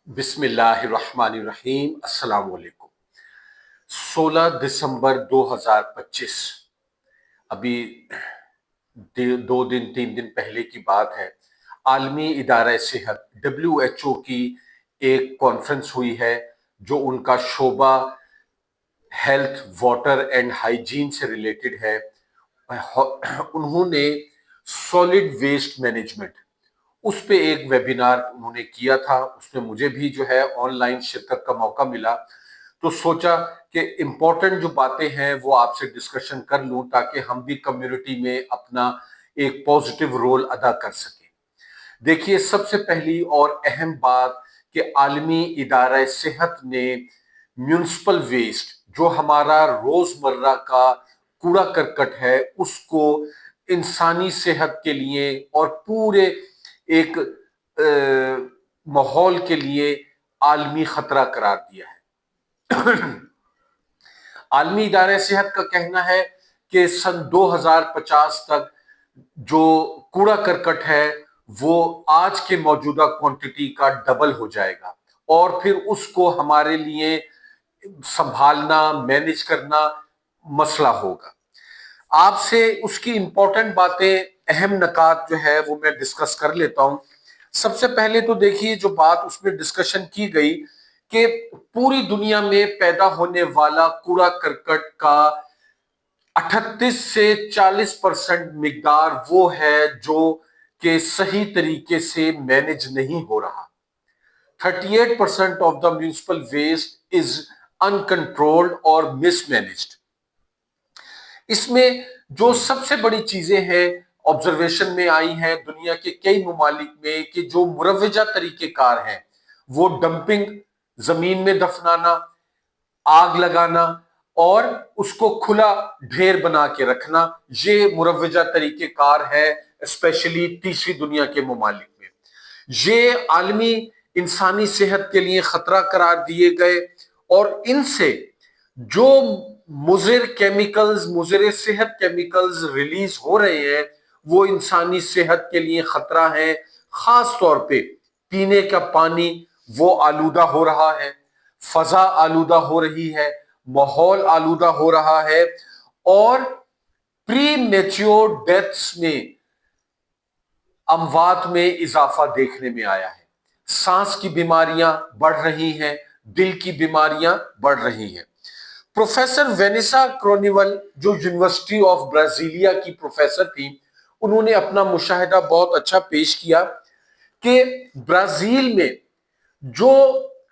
بسم اللہ الرحمن الرحیم۔ السلام علیکم۔ 16 دسمبر 2025، ابھی 2 دن 3 دن پہلے کی بات ہے۔ عالمی ادارہ صحت WHO کی ایک کانفرنس ہوئی ہے جو ان کا شعبہ ہیلتھ، واٹر اینڈ ہائیجین سے ریلیٹڈ ہے۔ انہوں نے سالڈ ویسٹ مینجمنٹ اس پہ ایک ویبینار انہوں نے کیا تھا۔ اس میں مجھے بھی جو ہے آن لائن شرکت کا موقع ملا، تو سوچا کہ امپورٹنٹ جو باتیں ہیں وہ آپ سے ڈسکشن کر لوں تاکہ ہم بھی کمیونٹی میں اپنا ایک پازیٹیو رول ادا کر سکیں۔ دیکھیے، سب سے پہلی اور اہم بات کہ عالمی ادارہ صحت نے میونسپل ویسٹ جو ہمارا روزمرہ کا کوڑا کرکٹ ہے اس کو انسانی صحت کے لیے اور پورے ایک ماحول کے لیے عالمی خطرہ قرار دیا ہے۔ عالمی ادارہ صحت کا کہنا ہے کہ سن 2050 تک جو کوڑا کرکٹ ہے وہ آج کے موجودہ کوانٹٹی کا ڈبل ہو جائے گا، اور پھر اس کو ہمارے لیے سنبھالنا، مینج کرنا مسئلہ ہوگا۔ آپ سے اس کی امپورٹنٹ باتیں، اہم نکات جو ہے وہ میں ڈسکس کر لیتا ہوں۔ سب سے پہلے تو دیکھیے جو بات اس میں ڈسکشن کی گئی کہ پوری دنیا میں پیدا ہونے والا کوڑا کرکٹ کا 38 سے 40% مقدار وہ ہے جو کہ صحیح طریقے سے مینج نہیں ہو رہا۔ 38% of the municipal waste is uncontrolled اور mismanaged۔ اس میں جو سب سے بڑی چیزیں ہیں آبزرویشن میں آئی ہیں دنیا کے کئی ممالک میں کہ جو مروجہ طریقہ کار ہیں وہ ڈمپنگ، زمین میں دفنانا، آگ لگانا اور اس کو کھلا ڈھیر بنا کے رکھنا، یہ مروجہ طریقہ کار ہے اسپیشلی تیسری دنیا کے ممالک میں۔ یہ عالمی انسانی صحت کے لیے خطرہ قرار دیے گئے، اور ان سے جو مضر کیمیکلز، مضر صحت کیمیکلز ریلیز ہو رہے ہیں وہ انسانی صحت کے لیے خطرہ ہیں۔ خاص طور پہ پینے کا پانی وہ آلودہ ہو رہا ہے، فضا آلودہ ہو رہی ہے، ماحول آلودہ ہو رہا ہے، اور پری میچور ڈیتھس میں، اموات میں اضافہ دیکھنے میں آیا ہے۔ سانس کی بیماریاں بڑھ رہی ہیں، دل کی بیماریاں بڑھ رہی ہیں۔ پروفیسر وینیسا کرونیول جو یونیورسٹی آف برازیلیا کی پروفیسر تھی، انہوں نے اپنا مشاہدہ بہت اچھا پیش کیا کہ برازیل میں جو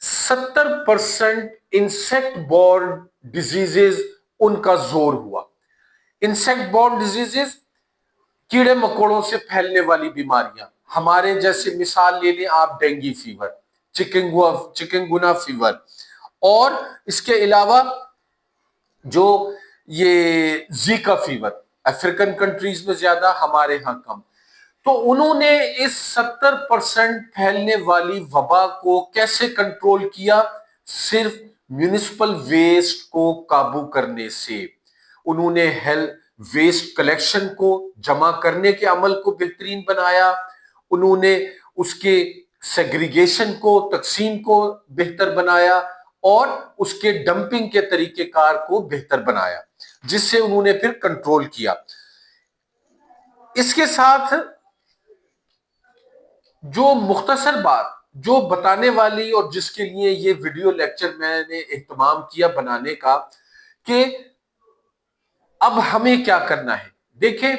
70% انسیکٹ بورن ڈیزیزز ان کا زور ہوا۔ انسیکٹ بورن ڈیزیزز کیڑے مکوڑوں سے پھیلنے والی بیماریاں، ہمارے جیسے مثال لے لیں آپ ڈینگی فیور، چکن گنا فیور، اور اس کے علاوہ جو یہ زیکا فیور، افریقن کنٹریز میں زیادہ، ہمارے ہاں کم۔ تو انہوں نے اس 70% پھیلنے والی وبا کو کیسے کنٹرول کیا؟ صرف میونسپل ویسٹ کو قابو کرنے سے۔ انہوں نے ویسٹ کلیکشن کو، جمع کرنے کے عمل کو بہترین بنایا، انہوں نے اس کے سیگریگیشن کو، تقسیم کو بہتر بنایا، اور اس کے ڈمپنگ کے طریقہ کار کو بہتر بنایا، جس سے انہوں نے پھر کنٹرول کیا۔ اس کے ساتھ جو مختصر بات جو بتانے والی اور جس کے لیے یہ ویڈیو لیکچر میں نے اہتمام کیا بنانے کا، کہ اب ہمیں کیا کرنا ہے۔ دیکھیں،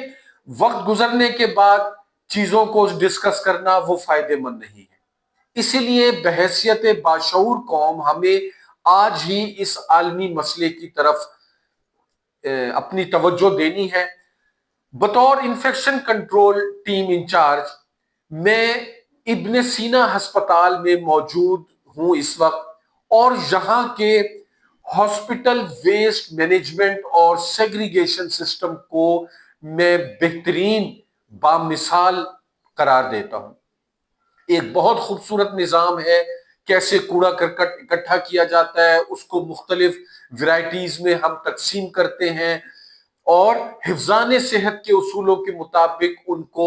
وقت گزرنے کے بعد چیزوں کو ڈسکس کرنا وہ فائدہ مند نہیں ہے، اسی لیے بحیثیت باشعور قوم ہمیں آج ہی اس عالمی مسئلے کی طرف اپنی توجہ دینی ہے۔ بطور انفیکشن کنٹرول ٹیم انچارج میں ابن سینا ہسپتال میں موجود ہوں اس وقت، اور یہاں کے ہاسپٹل ویسٹ مینجمنٹ اور سیگریگیشن سسٹم کو میں بہترین بامثال قرار دیتا ہوں۔ ایک بہت خوبصورت نظام ہے، کیسے کوڑا کرکٹ اکٹھا کیا جاتا ہے، اس کو مختلف ورائٹیز میں ہم تقسیم کرتے ہیں، اور حفظان صحت کے اصولوں کے مطابق ان کو